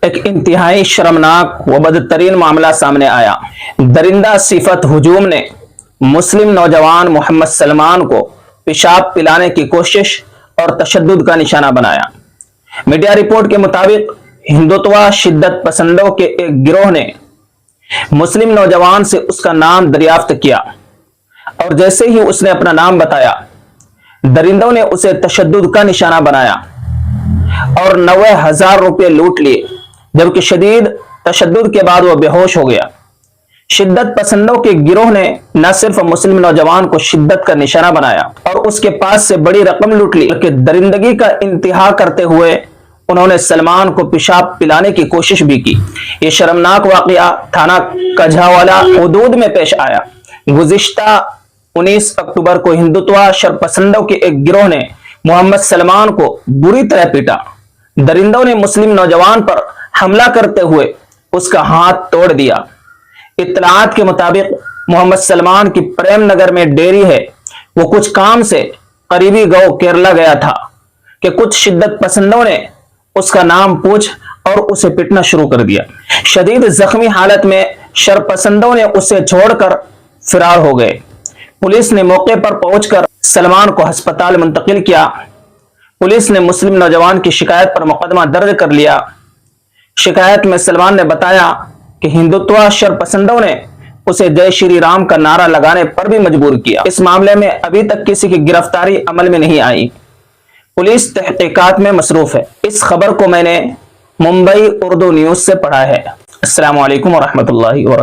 ایک انتہائی شرمناک و بدترین معاملہ سامنے آیا۔ درندہ صفت ہجوم نے مسلم نوجوان محمد سلمان کو پیشاب پلانے کی کوشش اور تشدد کا نشانہ بنایا۔ میڈیا رپورٹ کے مطابق ہندوتوا شدت پسندوں کے ایک گروہ نے مسلم نوجوان سے اس کا نام دریافت کیا اور جیسے ہی اس نے اپنا نام بتایا، درندوں نے اسے تشدد کا نشانہ بنایا اور 90,000 روپے لوٹ لیے، جبکہ شدید تشدد کے بعد وہ بے ہوش ہو گیا۔ شدت پسندوں کے گروہ نے نہ صرف مسلم نوجوان کو شدت کا نشانہ بنایا اور اس کے پاس سے بڑی رقم لوٹ لی، بلکہ درندگی کا انتہا کرتے ہوئے انہوں نے سلمان کو پیشاب پلانے کی کوشش بھی کی۔ یہ شرمناک واقعہ تھانہ کجھاوالا حدود میں پیش آیا۔ گزشتہ 19 اکتوبر کو ہندوتوا شرپسندوں کے ایک گروہ نے محمد سلمان کو بری طرح پیٹا۔ درندوں نے مسلم نوجوان پر حملہ کرتے ہوئے اس کا ہاتھ توڑ دیا۔ اطلاعات کے مطابق محمد سلمان کی پریم نگر میں ڈیری ہے، وہ کچھ کام سے قریبی گاؤں کیرلا گیا تھا کہ کچھ شدت پسندوں نے اس کا نام پوچھ اور اسے پیٹنا شروع کر دیا۔ شدید زخمی حالت میں شرپسندوں نے اسے چھوڑ کر فرار ہو گئے۔ پولیس نے موقع پر پہنچ کر سلمان کو ہسپتال منتقل کیا۔ پولیس نے مسلم نوجوان کی شکایت پر مقدمہ درج کر لیا۔ شکایت میں سلمان نے بتایا کہ ہندوتوا شرپسندوں نے اسے جے شری رام کا نعرہ لگانے پر بھی مجبور کیا۔ اس معاملے میں ابھی تک کسی کی گرفتاری عمل میں نہیں آئی۔ پولیس تحقیقات میں مصروف ہے۔ اس خبر کو میں نے ممبئی اردو نیوز سے پڑھا ہے۔ السلام علیکم ورحمۃ اللہ وبرکاتہ۔